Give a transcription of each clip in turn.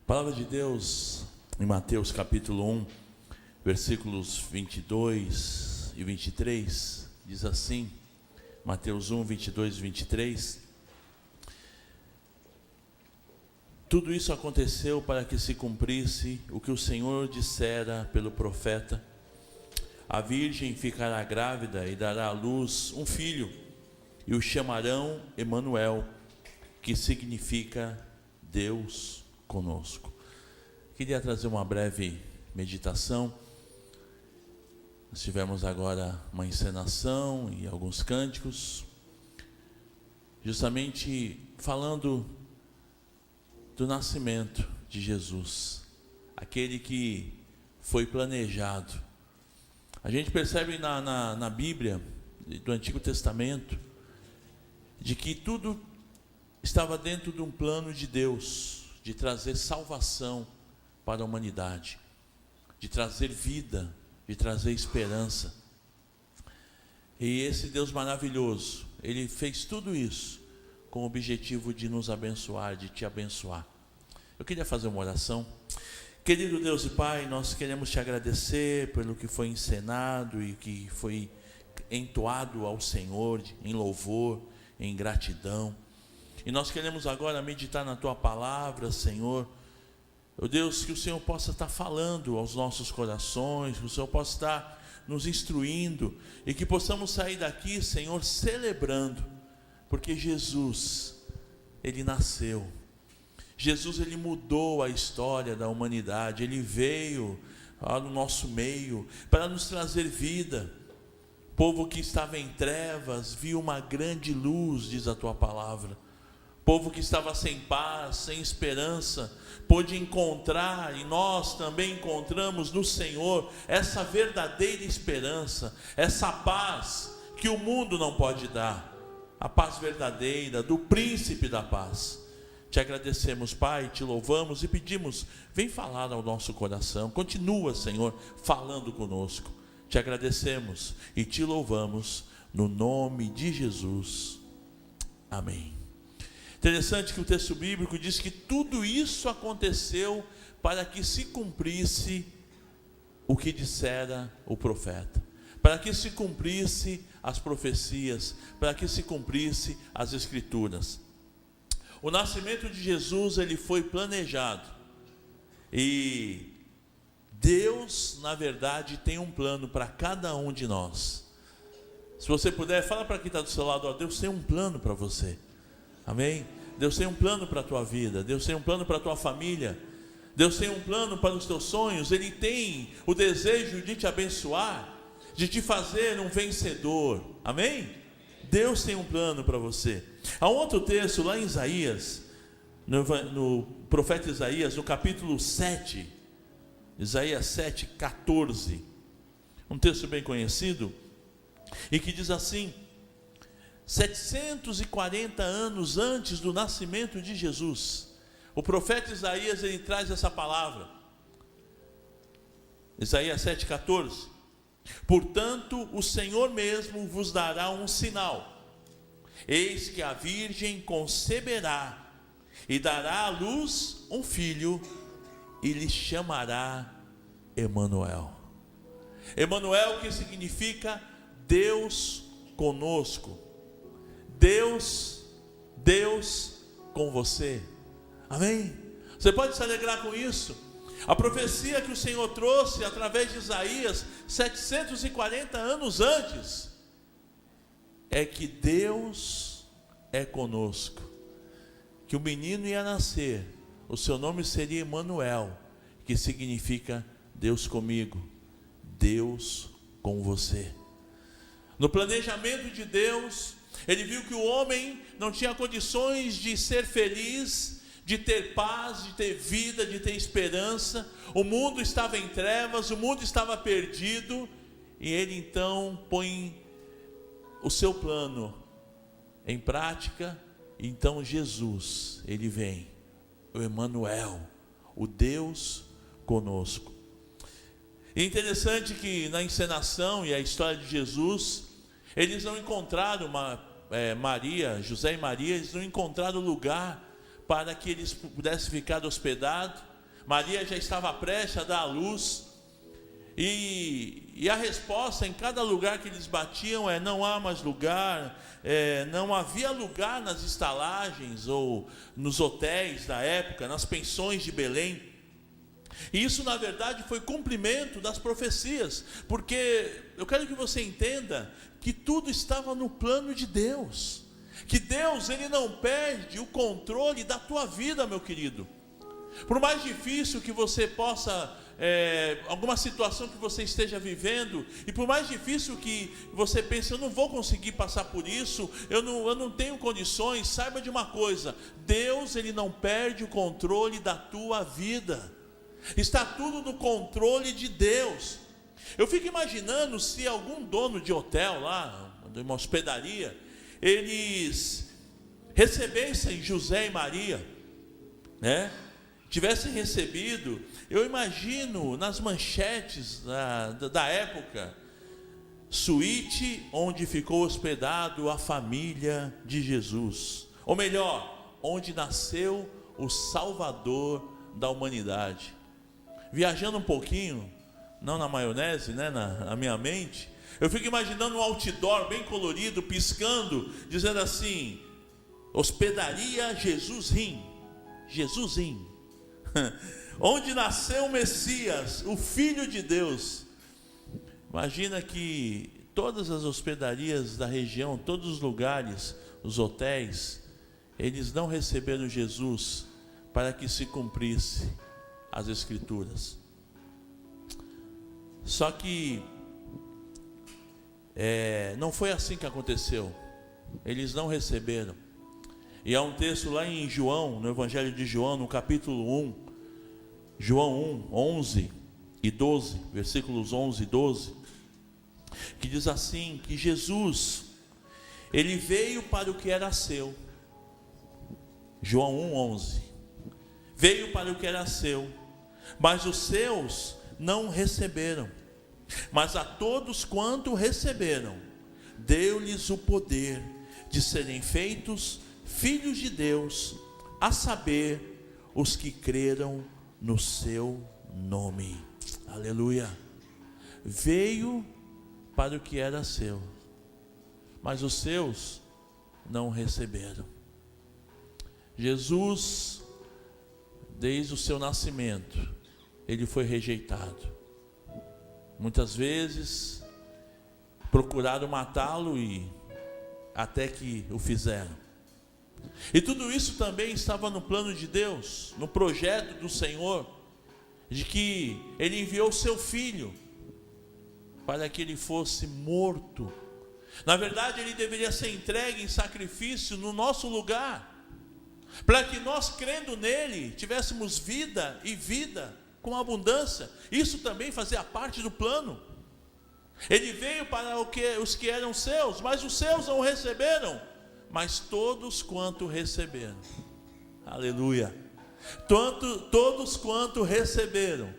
Palavra de Deus em Mateus capítulo 1, versículos 22 e 23, diz assim, Mateus 1, 22 e 23: Tudo isso aconteceu para que se cumprisse o que o Senhor dissera pelo profeta: a virgem ficará grávida e dará à luz um filho, e o chamarão Emanuel, que significa Deus conosco. Queria trazer uma breve meditação. Nós tivemos agora uma encenação e alguns cânticos, justamente falando do nascimento de Jesus, aquele que foi planejado. A gente percebe na Bíblia do Antigo Testamento de que tudo estava dentro de um plano de Deus, de trazer salvação para a humanidade, de trazer vida, de trazer esperança. E esse Deus maravilhoso, Ele fez tudo isso com o objetivo de nos abençoar, de te abençoar. Eu queria fazer uma oração. Querido Deus e Pai, nós queremos te agradecer pelo que foi encenado e que foi entoado ao Senhor em louvor, em gratidão. E nós queremos agora meditar na Tua palavra, Senhor. Meu Deus, que o Senhor possa estar falando aos nossos corações, que o Senhor possa estar nos instruindo e que possamos sair daqui, Senhor, celebrando, porque Jesus, Ele nasceu. Jesus, Ele mudou a história da humanidade. Ele veio no nosso meio para nos trazer vida. O povo que estava em trevas viu uma grande luz, diz a Tua palavra. Povo que estava sem paz, sem esperança, pôde encontrar, e nós também encontramos no Senhor essa verdadeira esperança, essa paz que o mundo não pode dar, a paz verdadeira do príncipe da paz. Te agradecemos, Pai, te louvamos e pedimos, vem falar ao nosso coração, continua, Senhor, falando conosco. Te agradecemos e te louvamos no nome de Jesus. Amém. Interessante que o texto bíblico diz que tudo isso aconteceu para que se cumprisse o que dissera o profeta, para que se cumprisse as profecias, para que se cumprisse as escrituras. O nascimento de Jesus, ele foi planejado, e Deus, na verdade, tem um plano para cada um de nós. Se você puder, fala para quem está do seu lado: ó, Deus tem um plano para você. Amém? Deus tem um plano para a tua vida, Deus tem um plano para a tua família, Deus tem um plano para os teus sonhos. Ele tem o desejo de te abençoar, de te fazer um vencedor. Amém? Deus tem um plano para você. Há um outro texto lá em Isaías, no profeta Isaías, no capítulo 7, Isaías 7, 14, um texto bem conhecido, e que diz assim: 740 anos antes do nascimento de Jesus, o profeta Isaías, ele traz essa palavra. Isaías 7,14: Portanto, o Senhor mesmo vos dará um sinal. Eis que a virgem conceberá e dará à luz um filho, e lhe chamará Emanuel. Emanuel, que significa Deus conosco. Deus com você. Amém? Você pode se alegrar com isso. A profecia que o Senhor trouxe através de Isaías 740 anos antes é que Deus é conosco, que o menino ia nascer, o seu nome seria Emanuel, que significa Deus comigo, Deus com você. No planejamento de Deus, Ele viu que o homem não tinha condições de ser feliz, de ter paz, de ter vida, de ter esperança. O mundo estava em trevas, o mundo estava perdido, e Ele então põe o seu plano em prática. Então Jesus, Ele vem, o Emanuel, o Deus conosco. E é interessante que na encenação e a história de Jesus, eles não encontraram José e Maria, eles não encontraram lugar para que eles pudessem ficar hospedados, Maria já estava prestes a dar à luz. E a resposta em cada lugar que eles batiam é: não há mais lugar. Não havia lugar nas estalagens ou nos hotéis da época, nas pensões de Belém. E isso, na verdade, foi cumprimento das profecias, porque eu quero que você entenda que tudo estava no plano de Deus, que Deus, Ele não perde o controle da tua vida, meu querido. Por mais difícil que você possa, alguma situação que você esteja vivendo, e por mais difícil que você pense: eu não vou conseguir passar por isso, eu não tenho condições, saiba de uma coisa: Deus, Ele não perde o controle da tua vida. Está tudo no controle de Deus. Eu fico imaginando se algum dono de hotel lá, de uma hospedaria, eles recebessem José e Maria, né? Tivessem recebido, eu imagino nas manchetes da época: suíte onde ficou hospedado a família de Jesus, ou melhor, onde nasceu o Salvador da humanidade. Viajando um pouquinho, não na maionese, né, na minha mente, eu fico imaginando um outdoor bem colorido, piscando, dizendo assim: hospedaria Jesus Rim, Jesus Rim, onde nasceu o Messias, o Filho de Deus. Imagina que todas as hospedarias da região, todos os lugares, os hotéis, eles não receberam Jesus para que se cumprisse as Escrituras. Só que não foi assim que aconteceu. Eles não receberam. E há um texto lá em João, no Evangelho de João, no capítulo 1, João 1, 11 e 12, versículos 11 e 12, que diz assim, que Jesus, Ele veio para o que era seu. João 1, 11, veio para o que era seu, mas os seus não receberam. Mas a todos quanto receberam, deu-lhes o poder de serem feitos filhos de Deus, a saber, os que creram no seu nome. Aleluia. Veio para o que era seu, mas os seus não receberam. Jesus, desde o seu nascimento, Ele foi rejeitado. Muitas vezes procuraram matá-lo e até que o fizeram. E tudo isso também estava no plano de Deus, no projeto do Senhor, de que Ele enviou seu Filho para que Ele fosse morto. Na verdade, Ele deveria ser entregue em sacrifício no nosso lugar, para que nós, crendo nele, tivéssemos vida e vida com abundância. Isso também fazia parte do plano. Ele veio para os que eram seus, mas os seus não o receberam. Mas todos quanto receberam, aleluia, todos quanto receberam,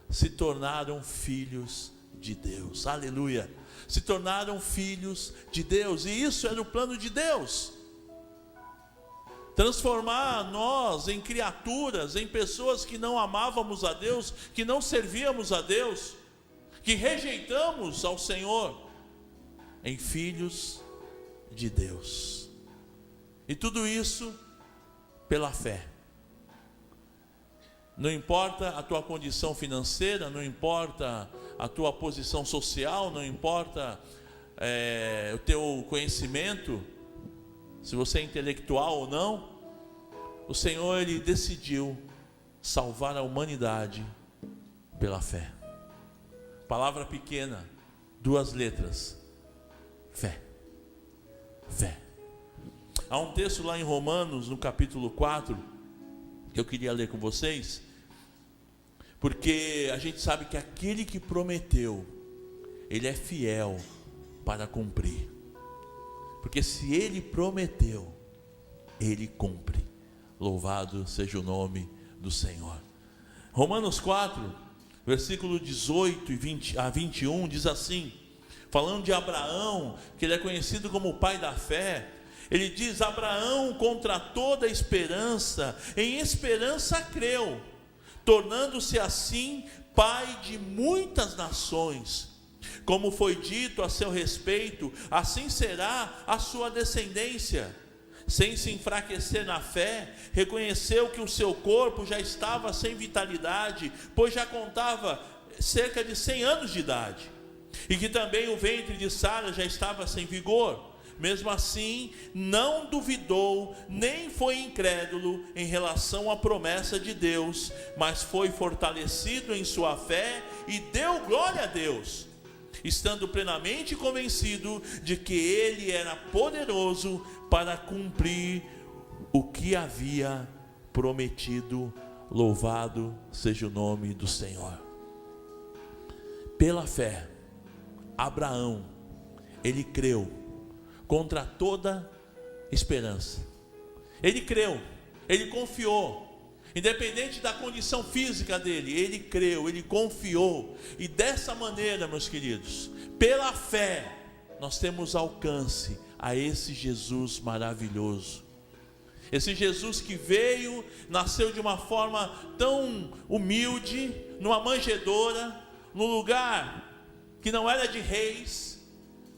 se tornaram filhos de Deus, aleluia, se tornaram filhos de Deus. E isso era o plano de Deus, transformar nós em criaturas, em pessoas que não amávamos a Deus, que não servíamos a Deus, que rejeitamos ao Senhor, em filhos de Deus. E tudo isso pela fé. Não importa a tua condição financeira, não importa a tua posição social, não importa o teu conhecimento, se você é intelectual ou não, o Senhor, Ele decidiu salvar a humanidade pela fé. Palavra pequena, 2 letras, fé, fé. Há um texto lá em Romanos, no capítulo 4, que eu queria ler com vocês, porque a gente sabe que aquele que prometeu, Ele é fiel para cumprir. Porque se Ele prometeu, Ele cumpre. Louvado seja o nome do Senhor. Romanos 4, versículo 18 a 21, diz assim, falando de Abraão, que ele é conhecido como o pai da fé. Ele diz: Abraão, contra toda esperança, em esperança creu, tornando-se assim pai de muitas nações. Como foi dito a seu respeito, assim será a sua descendência. Sem se enfraquecer na fé, reconheceu que o seu corpo já estava sem vitalidade, pois já contava cerca de 100 anos de idade, e que também o ventre de Sara já estava sem vigor. Mesmo assim, não duvidou, nem foi incrédulo em relação à promessa de Deus, mas foi fortalecido em sua fé e deu glória a Deus, estando plenamente convencido de que Ele era poderoso para cumprir o que havia prometido. Louvado seja o nome do Senhor. Pela fé, Abraão, ele creu contra toda esperança. Ele creu, ele confiou, independente da condição física dele, ele creu, ele confiou. E dessa maneira, meus queridos, pela fé, nós temos alcance a esse Jesus maravilhoso. Esse Jesus que veio, nasceu de uma forma tão humilde, numa manjedoura, num lugar que não era de reis,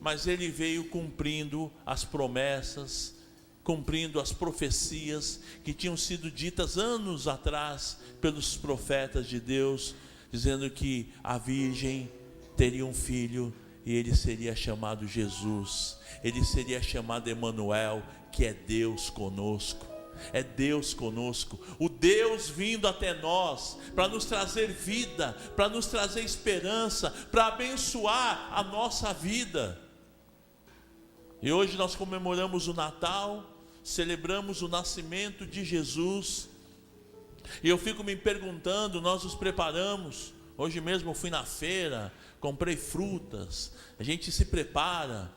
mas ele veio cumprindo as promessas, cumprindo as profecias que tinham sido ditas anos atrás pelos profetas de Deus, dizendo que a virgem teria um filho e ele seria chamado Jesus, ele seria chamado Emanuel, que é Deus conosco. É Deus conosco, o Deus vindo até nós para nos trazer vida, para nos trazer esperança, para abençoar a nossa vida. E hoje nós comemoramos o Natal, celebramos o nascimento de Jesus. E eu fico me perguntando, nós nos preparamos. Hoje mesmo eu fui na feira, comprei frutas, a gente se prepara.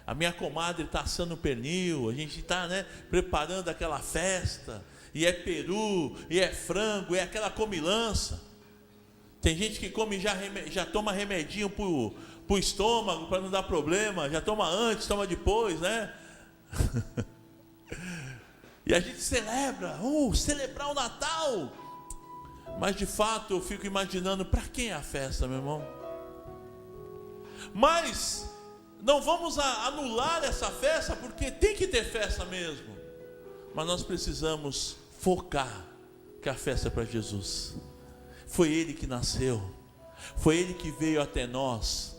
A minha comadre está assando pernil, a gente está, preparando aquela festa, e é peru, e é frango, é aquela comilança. Tem gente que come já toma remedinho para o estômago, para não dar problema, já toma antes, toma depois, né? E a gente celebra, celebrar o Natal. Mas de fato eu fico imaginando, para quem é a festa, meu irmão? Mas não vamos anular essa festa, porque tem que ter festa mesmo. Mas nós precisamos focar que a festa é para Jesus. Foi Ele que nasceu, foi Ele que veio até nós.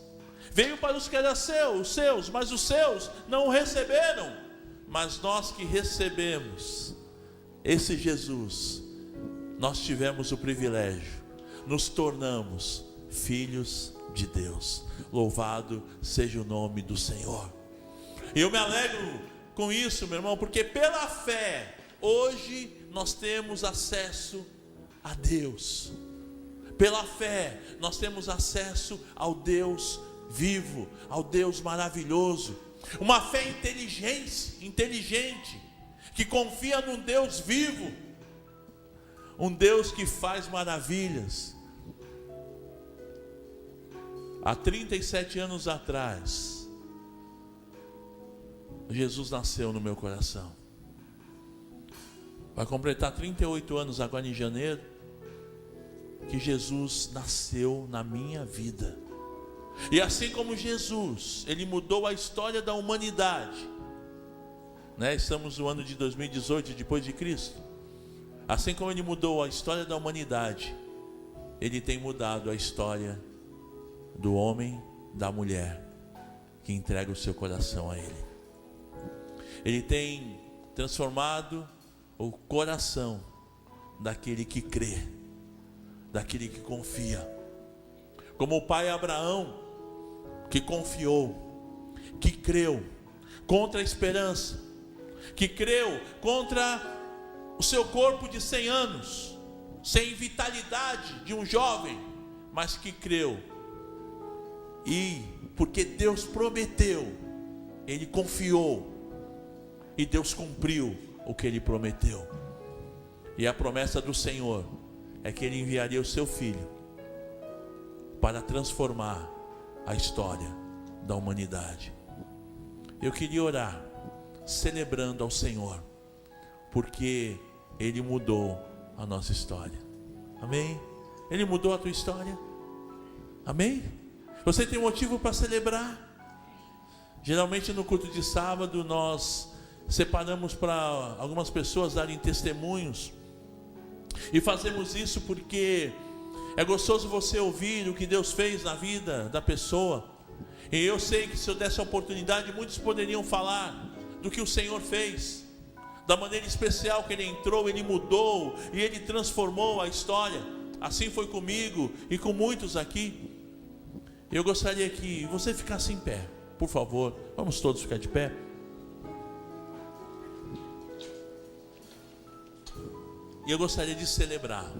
Veio para os que eram seus, mas os seus não o receberam. Mas nós que recebemos esse Jesus, nós tivemos o privilégio, nos tornamos filhos de Deus. Louvado seja o nome do Senhor. Eu me alegro com isso, meu irmão, porque pela fé, hoje nós temos acesso a Deus. Pela fé, nós temos acesso ao Deus vivo, ao Deus maravilhoso. Uma fé inteligente, que confia num Deus vivo, um Deus que faz maravilhas. Há 37 anos atrás, Jesus nasceu no meu coração. Vai completar 38 anos agora em janeiro, que Jesus nasceu na minha vida. E assim como Jesus, Ele mudou a história da humanidade, Estamos no ano de 2018, depois de Cristo. Assim como Ele mudou a história da humanidade, Ele tem mudado a história do homem, da mulher, que entrega o seu coração a Ele. Ele tem transformado o coração daquele que crê, daquele que confia. Como o pai Abraão, que confiou, que creu contra a esperança, que creu contra o seu corpo de 100 anos, sem vitalidade de um jovem, mas que creu. E porque Deus prometeu, ele confiou, e Deus cumpriu o que ele prometeu. E a promessa do Senhor é que ele enviaria o seu filho para transformar a história da humanidade. Eu queria orar celebrando ao Senhor, porque ele mudou a nossa história. Amém? Ele mudou a tua história. Amém? Você tem motivo para celebrar. Geralmente no culto de sábado nós separamos para algumas pessoas darem testemunhos. E fazemos isso porque é gostoso você ouvir o que Deus fez na vida da pessoa. E eu sei que se eu desse a oportunidade, muitos poderiam falar do que o Senhor fez, da maneira especial que Ele entrou, Ele mudou e Ele transformou a história. Assim foi comigo e com muitos aqui. Eu gostaria que você ficasse em pé, por favor. Vamos todos ficar de pé. E eu gostaria de celebrar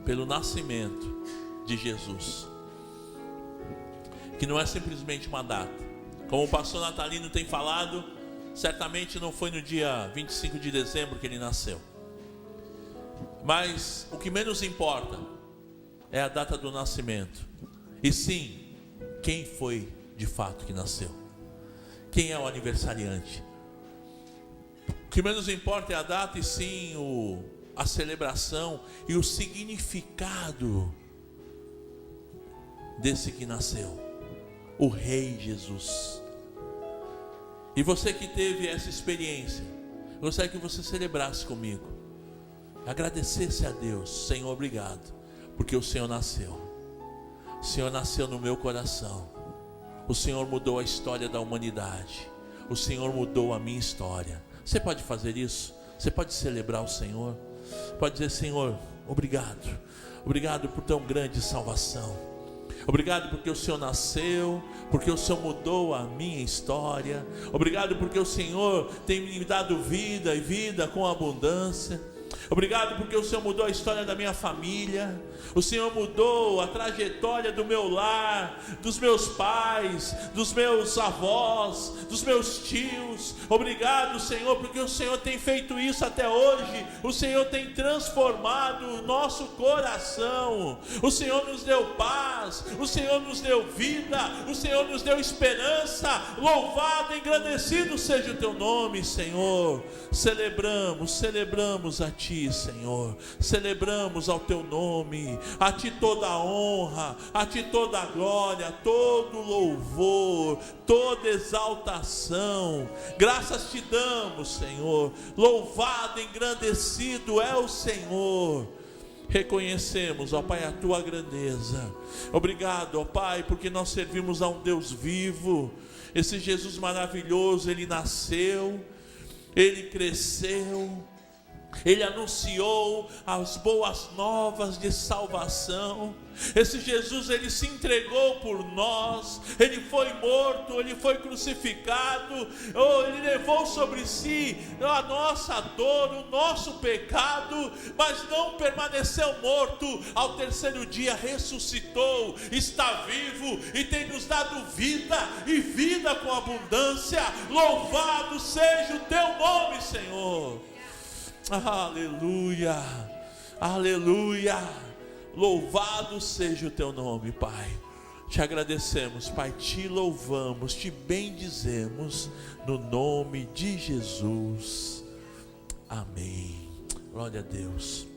pelo nascimento de Jesus, que não é simplesmente uma data. Como o pastor Natalino tem falado, certamente não foi no dia 25 de dezembro que ele nasceu. Mas o que menos importa é a data do nascimento, e sim, quem foi de fato que nasceu. Quem é o aniversariante? O que menos importa é a data, e sim a celebração e o significado desse que nasceu, o Rei Jesus. E você que teve essa experiência, eu gostaria que você celebrasse comigo, agradecesse a Deus. Senhor, obrigado, porque o Senhor nasceu. O Senhor nasceu no meu coração. O Senhor mudou a história da humanidade. O Senhor mudou a minha história. Você pode fazer isso? Você pode celebrar o Senhor? Pode dizer: Senhor, obrigado. Obrigado por tão grande salvação. Obrigado porque o Senhor nasceu, porque o Senhor mudou a minha história. Obrigado porque o Senhor tem me dado vida e vida com abundância. Obrigado porque o Senhor mudou a história da minha família. O Senhor mudou a trajetória do meu lar, dos meus pais, dos meus avós, dos meus tios. Obrigado, Senhor, porque o Senhor tem feito isso até hoje. O Senhor tem transformado o nosso coração. O Senhor nos deu paz, o Senhor nos deu vida, o Senhor nos deu esperança. Louvado, engrandecido seja o teu nome, Senhor. Celebramos a Ti, Senhor. Celebramos ao Teu nome. A Ti toda a honra, a Ti toda a glória, todo louvor, toda exaltação. Graças Te damos, Senhor. Louvado, engrandecido é o Senhor. Reconhecemos, ó Pai, a Tua grandeza. Obrigado, ó Pai, porque nós servimos a um Deus vivo. Esse Jesus maravilhoso, Ele nasceu, Ele cresceu, Ele anunciou as boas novas de salvação. Esse Jesus, Ele se entregou por nós. Ele foi morto, Ele foi crucificado, Ele levou sobre si a nossa dor, o nosso pecado, mas não permaneceu morto. Ao terceiro dia ressuscitou, está vivo e tem nos dado vida, e vida com abundância. Louvado seja o Teu nome, Senhor. Aleluia, aleluia. Louvado seja o Teu nome, Pai. Te agradecemos, Pai, Te louvamos, Te bendizemos, no nome de Jesus. Amém. Glória a Deus.